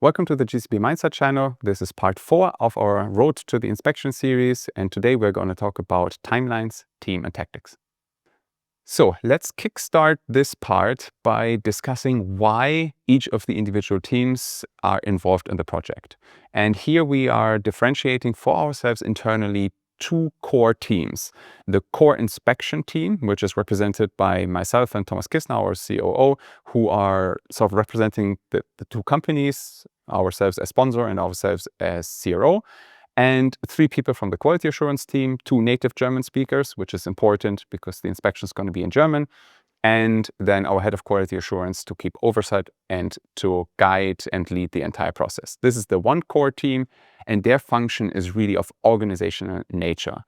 Welcome to the GCP-Mindset channel. This is part 4 of our Road to the Inspection series, and today we're going to talk about timelines, team, and tactics. So let's kickstart this part by discussing why each of the individual teams are involved in the project. And here we are differentiating for ourselves internally two core teams. The core inspection team, which is represented by myself and Thomas Kissner, our COO, who are sort of representing the two companies, ourselves as sponsor and ourselves as CRO. And 3 people from the quality assurance team, 2 native German speakers, which is important because the inspection is going to be in German. And then our head of quality assurance to keep oversight and to guide and lead the entire process. This is the one core team, and their function is really of organizational nature.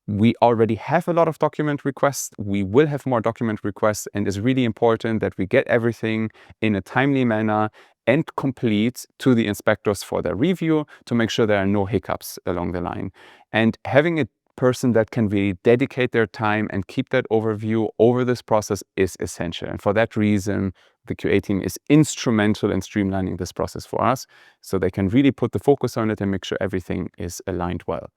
We already have a lot of document requests. We will have more document requests, and it's really important that we get everything in a timely manner and complete to the inspectors for their review to make sure there are no hiccups along the line. And having a person that can really dedicate their time and keep that overview over this process is essential. And for that reason, the QA team is instrumental in streamlining this process for us, so they can really put the focus on it and make sure everything is aligned well.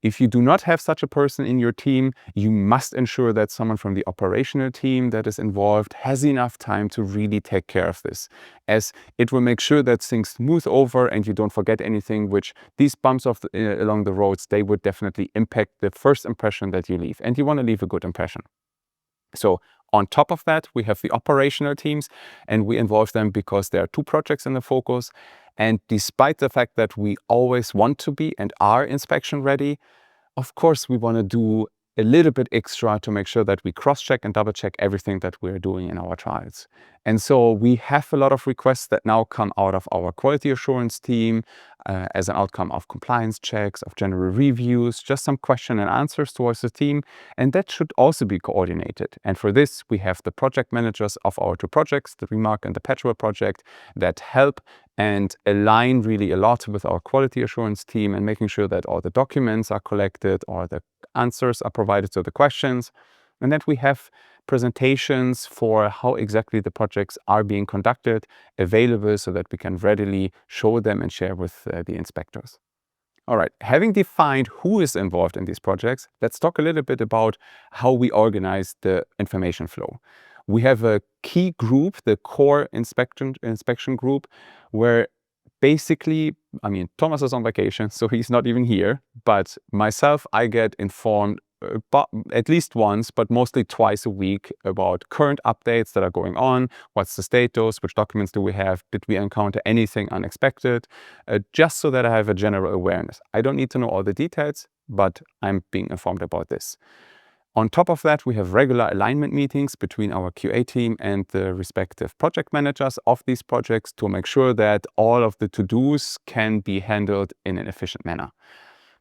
If you do not have such a person in your team, you must ensure that someone from the operational team that is involved has enough time to really take care of this, as it will make sure that things smooth over and you don't forget anything, which these bumps along the roads, they would definitely impact the first impression that you leave. And you want to leave a good impression. So on top of that, we have the operational teams, and we involve them because there are 2 projects in the focus. And despite the fact that we always want to be and are inspection ready, of course, we want to do a little bit extra to make sure that we cross-check and double-check everything that we're doing in our trials. And so we have a lot of requests that now come out of our quality assurance team as an outcome of compliance checks, of general reviews, just some question and answers towards the team. And that should also be coordinated. And for this, we have the project managers of our 2 projects, the Remark and the Patchwork project, that help and align really a lot with our quality assurance team and making sure that all the documents are collected or the answers are provided to the questions. And then we have presentations for how exactly the projects are being conducted available so that we can readily show them and share with the inspectors. All right, having defined who is involved in these projects, let's talk a little bit about how we organize the information flow. We have a key group, the core inspection group, where basically, Thomas is on vacation, so he's not even here, but myself, I get informed at least once, but mostly twice a week about current updates that are going on. What's the status? Which documents do we have? Did we encounter anything unexpected? Just so that I have a general awareness. I don't need to know all the details, but I'm being informed about this. On top of that, we have regular alignment meetings between our QA team and the respective project managers of these projects to make sure that all of the to-dos can be handled in an efficient manner.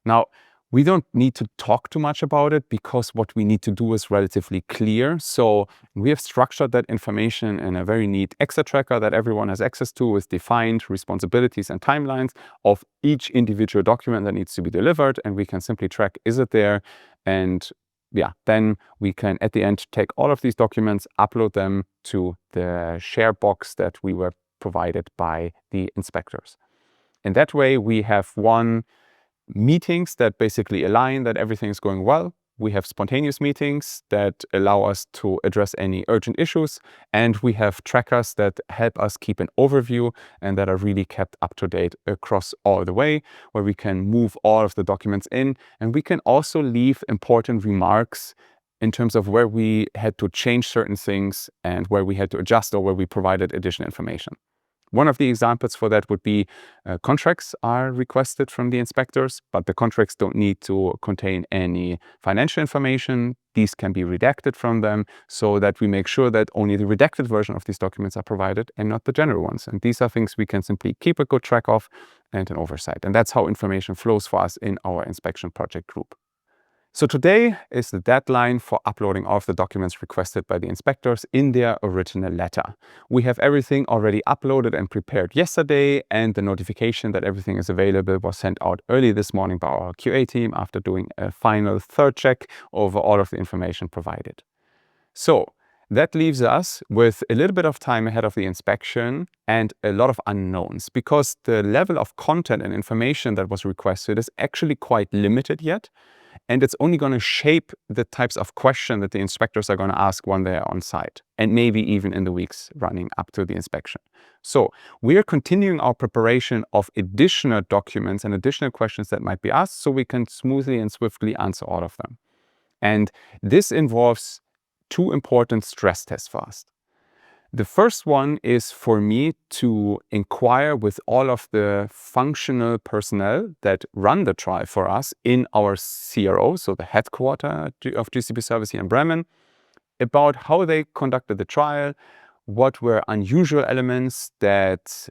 Now, we don't need to talk too much about it because what we need to do is relatively clear. So we have structured that information in a very neat Excel tracker that everyone has access to with defined responsibilities and timelines of each individual document that needs to be delivered. And we can simply track, is it there? And then we can at the end take all of these documents, upload them to the share box that we were provided by the inspectors. In that way, we have meetings that basically align that everything is going well. We have spontaneous meetings that allow us to address any urgent issues. And we have trackers that help us keep an overview and that are really kept up to date across all the way, where we can move all of the documents in. And we can also leave important remarks in terms of where we had to change certain things and where we had to adjust or where we provided additional information. One of the examples for that would be contracts are requested from the inspectors, but the contracts don't need to contain any financial information. These can be redacted from them so that we make sure that only the redacted version of these documents are provided and not the general ones. And these are things we can simply keep a good track of and an oversight. And that's how information flows for us in our inspection project group. So today is the deadline for uploading all of the documents requested by the inspectors in their original letter. We have everything already uploaded and prepared yesterday, and the notification that everything is available was sent out early this morning by our QA team after doing a final third check over all of the information provided. So That leaves us with a little bit of time ahead of the inspection and a lot of unknowns, because the level of content and information that was requested is actually quite limited yet. And it's only going to shape the types of questions that the inspectors are going to ask when they're on site, and maybe even in the weeks running up to the inspection. So we are continuing our preparation of additional documents and additional questions that might be asked, so we can smoothly and swiftly answer all of them. And this involves two important stress tests for us. The first one is for me to inquire with all of the functional personnel that run the trial for us in our CRO, so the headquarters of GCP Service here in Bremen, about how they conducted the trial, what were unusual elements that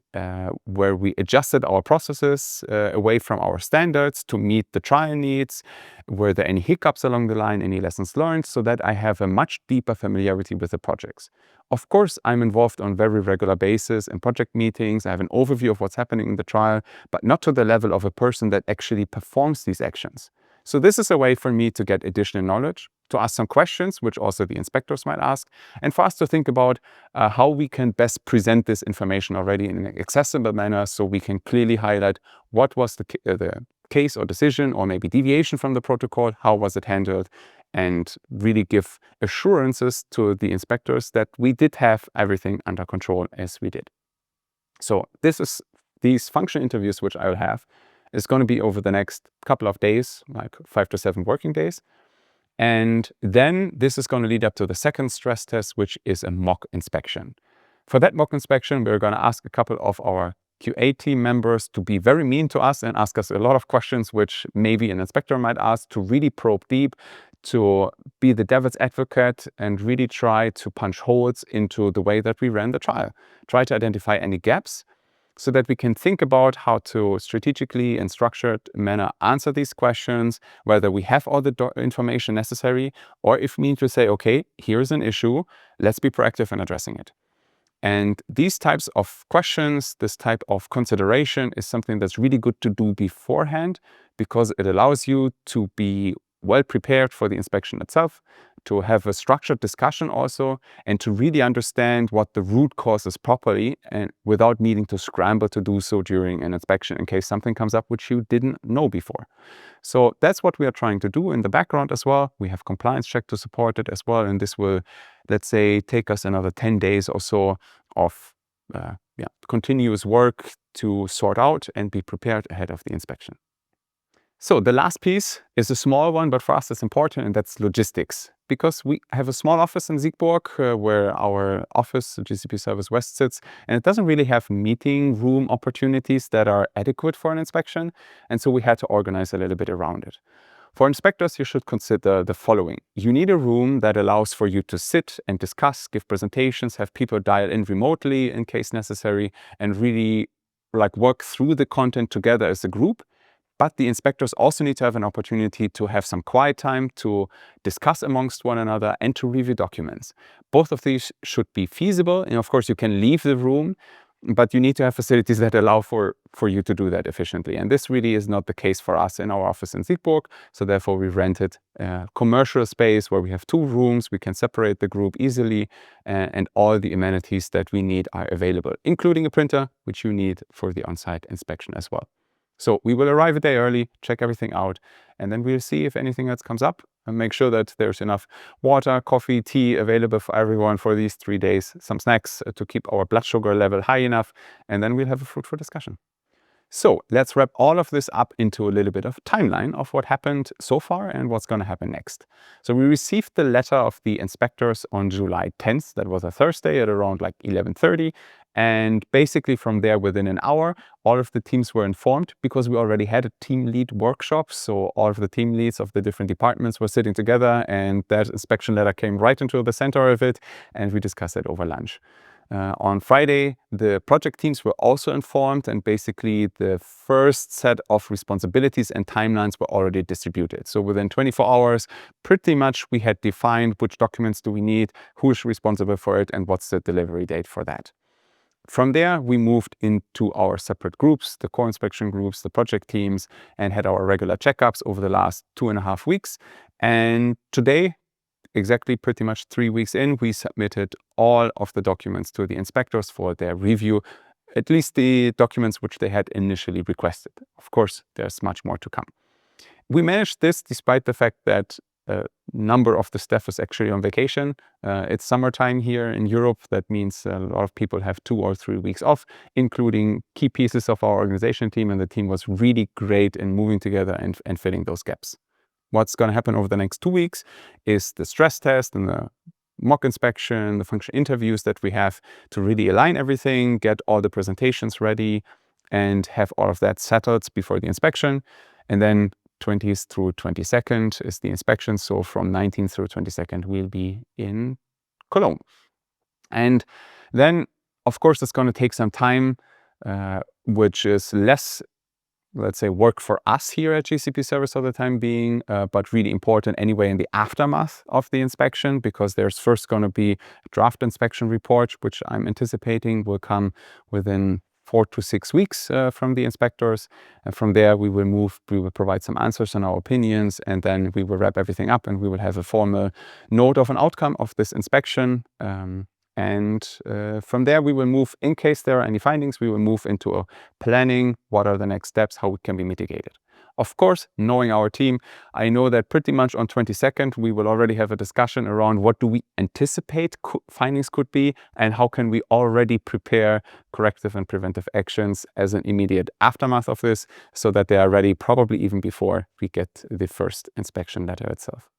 where we adjusted our processes away from our standards to meet the trial needs. Were there any hiccups along the line, any lessons learned, so that I have a much deeper familiarity with the projects. Of course, I'm involved on very regular basis in project meetings. I have an overview of what's happening in the trial, but not to the level of a person that actually performs these actions. So this is a way for me to get additional knowledge, to ask some questions, which also the inspectors might ask, and for us to think about how we can best present this information already in an accessible manner, so we can clearly highlight what was the case or decision, or maybe deviation from the protocol, how was it handled, and really give assurances to the inspectors that we did have everything under control as we did. So these function interviews, which I will have, is going to be over the next couple of days, like 5 to 7 working days. And then this is going to lead up to the second stress test, which is a mock inspection. For that mock inspection, we're going to ask a couple of our QA team members to be very mean to us and ask us a lot of questions which maybe an inspector might ask, to really probe deep, to be the devil's advocate and really try to punch holes into the way that we ran the trial. Try to identify any gaps, so that we can think about how to strategically and structured manner answer these questions, whether we have all the information necessary, or if we need to say, okay, here's an issue, let's be proactive in addressing it. And these types of questions, this type of consideration is something that's really good to do beforehand, because it allows you to be well prepared for the inspection itself, to have a structured discussion also, and to really understand what the root cause is properly, and without needing to scramble to do so during an inspection in case something comes up which you didn't know before. So that's what we are trying to do in the background as well. We have compliance check to support it as well, and this will, let's say, take us another 10 days or so of continuous work to sort out and be prepared ahead of the inspection. So the last piece is a small one, but for us it's important, and that's logistics. Because we have a small office in Siegburg where our office, GCP Service West, sits, and it doesn't really have meeting room opportunities that are adequate for an inspection, and so we had to organize a little bit around it. For inspectors, you should consider the following. You need a room that allows for you to sit and discuss, give presentations, have people dial in remotely in case necessary, and really work through the content together as a group. But the inspectors also need to have an opportunity to have some quiet time to discuss amongst one another and to review documents. Both of these should be feasible. And of course, you can leave the room, but you need to have facilities that allow for you to do that efficiently. And this really is not the case for us in our office in Siegburg. So therefore, we rented a commercial space where we have 2 rooms. We can separate the group easily, and all the amenities that we need are available, including a printer, which you need for the on-site inspection as well. So we will arrive a day early, check everything out, and then we'll see if anything else comes up, and make sure that there's enough water, coffee, tea available for everyone for these 3 days, some snacks to keep our blood sugar level high enough, and then we'll have a fruitful discussion. So let's wrap all of this up into a little bit of timeline of what happened so far and what's going to happen next. So we received the letter of the inspectors on July 10th. That was a Thursday at around 11:30. And basically from there, within an hour, all of the teams were informed, because we already had a team lead workshop. So all of the team leads of the different departments were sitting together, and that inspection letter came right into the center of it, and we discussed it over lunch. On Friday, the project teams were also informed, and basically the first set of responsibilities and timelines were already distributed. So within 24 hours, pretty much we had defined which documents do we need, who is responsible for it, and what's the delivery date for that. From there, we moved into our separate groups, the core inspection groups, the project teams, and had our regular checkups over the last 2.5 weeks. And today exactly pretty much 3 weeks in, we submitted all of the documents to the inspectors for their review, at least the documents which they had initially requested. Of course, there's much more to come. We managed this despite the fact that a number of the staff is actually on vacation. It's summertime here in Europe. That means a lot of people have 2 or 3 weeks off, including key pieces of our organization team, and the team was really great in moving together and filling those gaps. What's going to happen over the next 2 weeks is the stress test and the mock inspection, the function interviews that we have to really align everything, get all the presentations ready, and have all of that settled before the inspection. And then 20th through 22nd is the inspection. So from 19th through 22nd, we'll be in Cologne. And then, of course, it's going to take some time, which is less, let's say, work for us here at GCP Service for the time being, but really important anyway in the aftermath of the inspection, because there's first going to be a draft inspection report, which I'm anticipating will come within 4 to 6 weeks from the inspectors. And from there, we will provide some answers on our opinions, and then we will wrap everything up and we will have a formal note of an outcome of this inspection. From there, we will move, in case there are any findings, we will move into a planning. What are the next steps? How it can be mitigated? Of course, knowing our team, I know that pretty much on 22nd, we will already have a discussion around what do we anticipate findings could be, and how can we already prepare corrective and preventive actions as an immediate aftermath of this, so that they are ready probably even before we get the first inspection letter itself.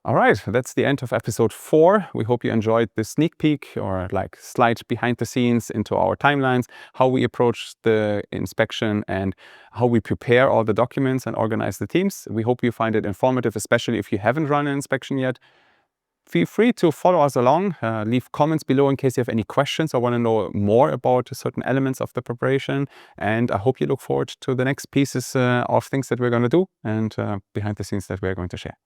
All right, that's the end of episode 4. We hope you enjoyed this sneak peek or like slide behind the scenes into our timelines, how we approach the inspection and how we prepare all the documents and organize the teams. We hope you find it informative, especially if you haven't run an inspection yet. Feel free to follow us along, leave comments below in case you have any questions or want to know more about certain elements of the preparation. And I hope you look forward to the next pieces of things that we're going to do and behind the scenes that we're going to share.